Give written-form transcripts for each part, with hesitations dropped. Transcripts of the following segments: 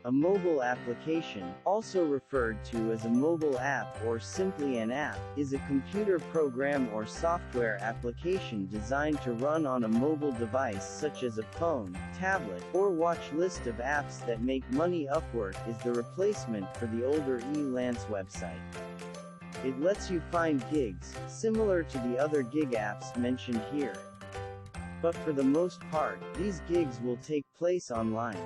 A mobile application, also referred to as a mobile app or simply an app, is a computer program or software application designed to run on a mobile device such as a phone, tablet, or watch. List of apps that make money. Upwork is the replacement for the older 𝐿ance website. It lets you find gigs, similar to the other gig apps mentioned here. But for the most part, these gigs will take place online.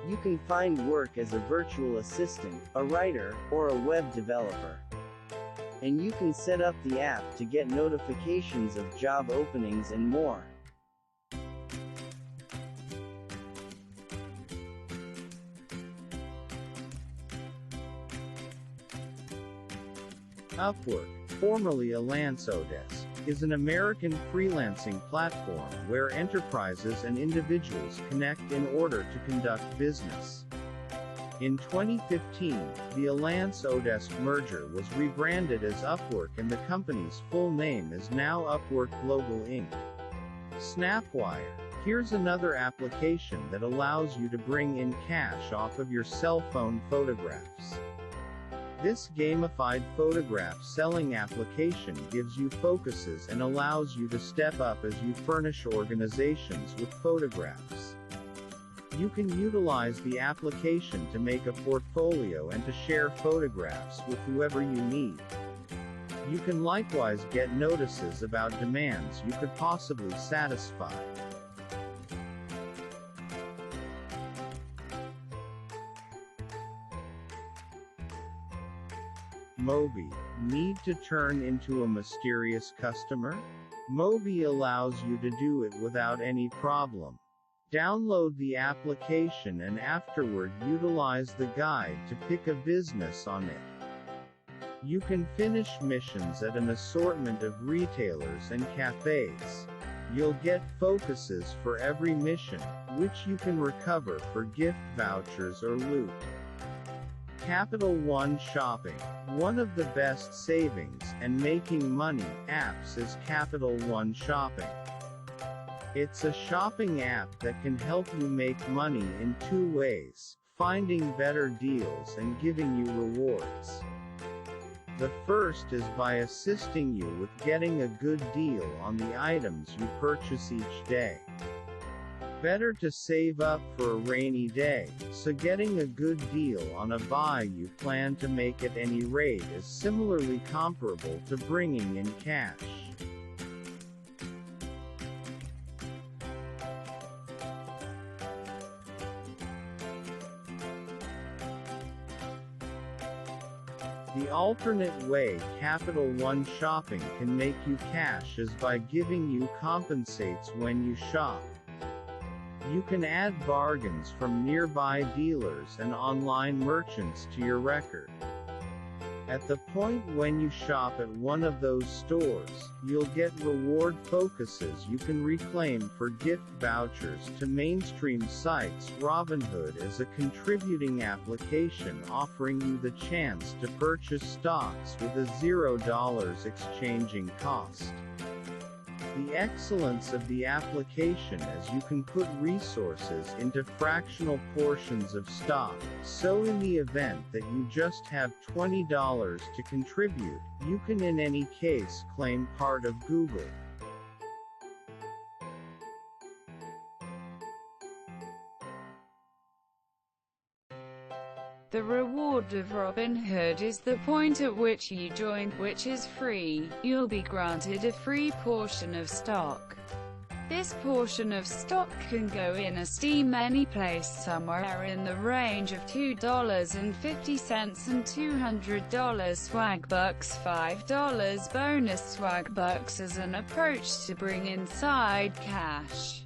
You can find work as a virtual assistant, a writer, or a web developer. And you can set up the app to get notifications of job openings and more. Upwork, formerly 𝐿ance, is an American freelancing platform where enterprises and individuals connect in order to conduct business. In 2015, the 𝐿ance merger was rebranded as Upwork and the company's full name is now Upwork Global Inc. Snapwire. Here's another application that allows you to bring in cash off of your cell phone photographs. This gamified photograph selling application gives you focuses and allows you to step up as you furnish organizations with photographs. You can utilize the application to make a portfolio and to share photographs with whoever you need. You can likewise get notices about demands you could possibly satisfy. Mobi. Need to turn into a mysterious customer? Mobi allows you to do it without any problem. Download the application and afterward utilize the guide to pick a business on it. You can finish missions at an assortment of retailers and cafes. You'll get focuses for every mission, which you can recover for gift vouchers or loot. Capital One Shopping. One of the best savings and making money apps is Capital One Shopping. It's a shopping app that can help you make money in two ways: finding better deals and giving you rewards. The first is by assisting you with getting a good deal on the items you purchase each day. Better to save up for a rainy day, so getting a good deal on a buy you plan to make at any rate is similarly comparable to bringing in cash. The alternate way Capital One Shopping can make you cash is by giving you compensates when you shop. You can add bargains from nearby dealers and online merchants to your record. At the point when you shop at one of those stores, you'll get reward focuses you can reclaim for gift vouchers to mainstream sites. Robinhood is a contributing application offering you the chance to purchase stocks with a $0 exchanging cost. The excellence of the application is you can put resources into fractional portions of stock, so in the event that you just have $20 to contribute, you can in any case claim part of Google. The reward of Robinhood is the point at which you join, which is free. You'll be granted a free portion of stock. This portion of stock can go in a Steam any place somewhere in the range of $2.50 and $200 swag bucks, $5 bonus swag bucks as an approach to bring inside cash.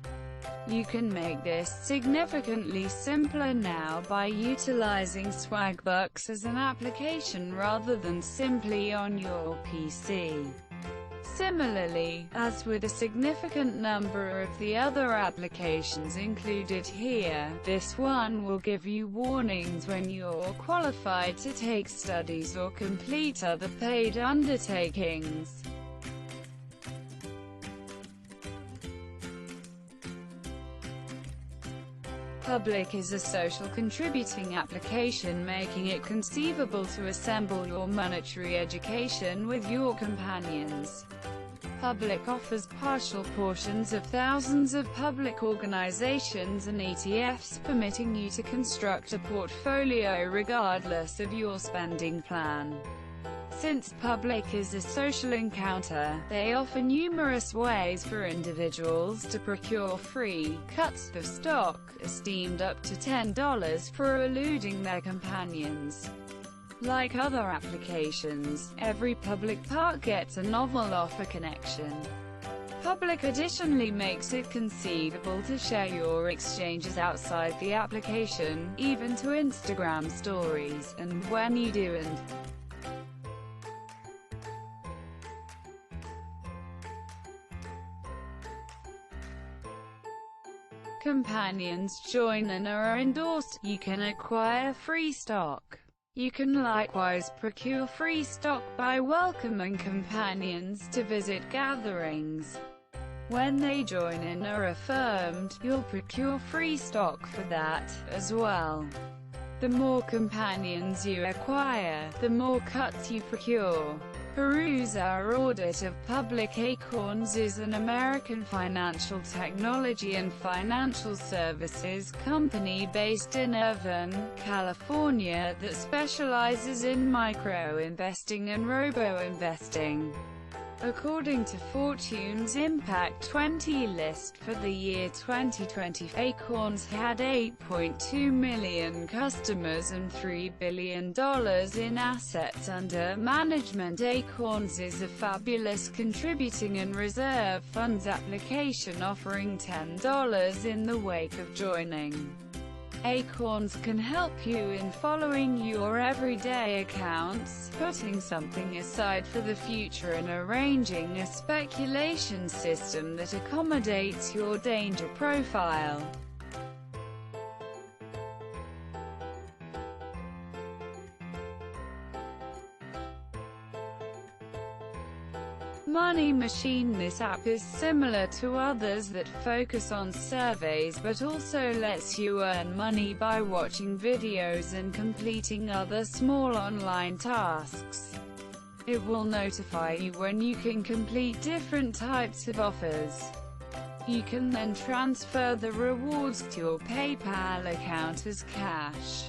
You can make this significantly simpler now by utilizing Swagbucks as an application rather than simply on your PC. Similarly, as with a significant number of the other applications included here, this one will give you warnings when you're qualified to take studies or complete other paid undertakings. Public is a social contributing application, making it conceivable to assemble your monetary education with your companions. Public offers partial portions of thousands of public organizations and ETFs, permitting you to construct a portfolio regardless of your spending plan. Since Public is a social encounter, they offer numerous ways for individuals to procure free cuts of stock, esteemed up to $10 for eluding their companions. Like other applications, every Public part gets a novel offer connection. Public additionally makes it conceivable to share your exchanges outside the application, even to Instagram stories, and when you do companions join and are endorsed, you can acquire free stock. You can likewise procure free stock by welcoming companions to visit gatherings. When they join and are affirmed, you'll procure free stock for that, as well. The more companions you acquire, the more cuts you procure. Peruse our audit of Public. 𝐂𝐴𝐼𝐧𝐬𝐬 is an American financial technology and financial services company based in Irvine, California that specializes in micro-investing and robo-investing. According to Fortune's Impact 20 list for the year 2020, 𝐂𝐴𝐼𝐧𝐬𝐬 had 8.2 million customers and $3 billion in assets under management. 𝐂𝐴𝐼𝐧𝐬𝐬 is a fabulous contributing and reserve funds application offering $10 in the wake of joining. 𝐂𝐴𝐼𝐧𝐬𝐬 can help you in following your everyday accounts, putting something aside for the future and arranging a speculation system that accommodates your danger profile. Money Machine. This app is similar to others that focus on surveys but also lets you earn money by watching videos and completing other small online tasks. It will notify you when you can complete different types of offers. You can then transfer the rewards to your PayPal account as cash.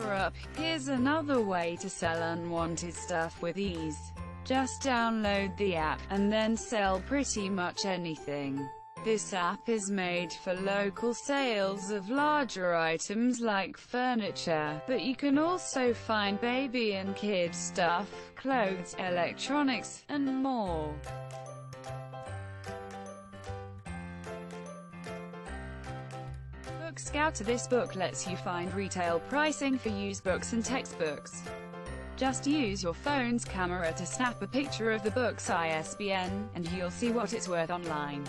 Up. Here's another way to sell unwanted stuff with ease. Just download the app, and then sell pretty much anything. This app is made for local sales of larger items like furniture, but you can also find baby and kid stuff, clothes, electronics, and more. Scout. This book lets you find retail pricing for used books and textbooks. Just use your phone's camera to snap a picture of the book's ISBN, and you'll see what it's worth online.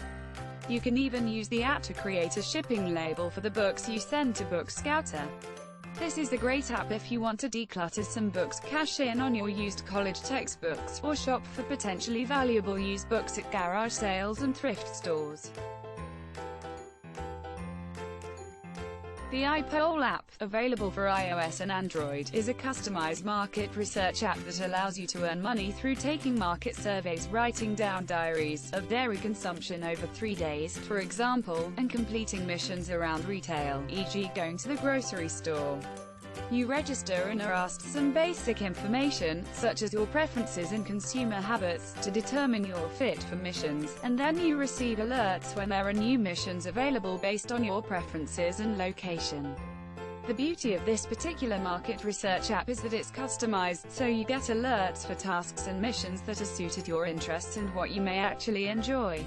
You can even use the app to create a shipping label for the books you send to Book Scouter. This is a great app if you want to declutter some books, cash in on your used college textbooks, or shop for potentially valuable used books at garage sales and thrift stores. The iPoll app, available for iOS and Android, is a customized market research app that allows you to earn money through taking market surveys, writing down diaries of dairy consumption over 3 days, for example, and completing missions around retail, e.g. going to the grocery store. You register and are asked some basic information, such as your preferences and consumer habits, to determine your fit for missions, and then you receive alerts when there are new missions available based on your preferences and location. The beauty of this particular market research app is that it's customized, so you get alerts for tasks and missions that are suited your interests and what you may actually enjoy.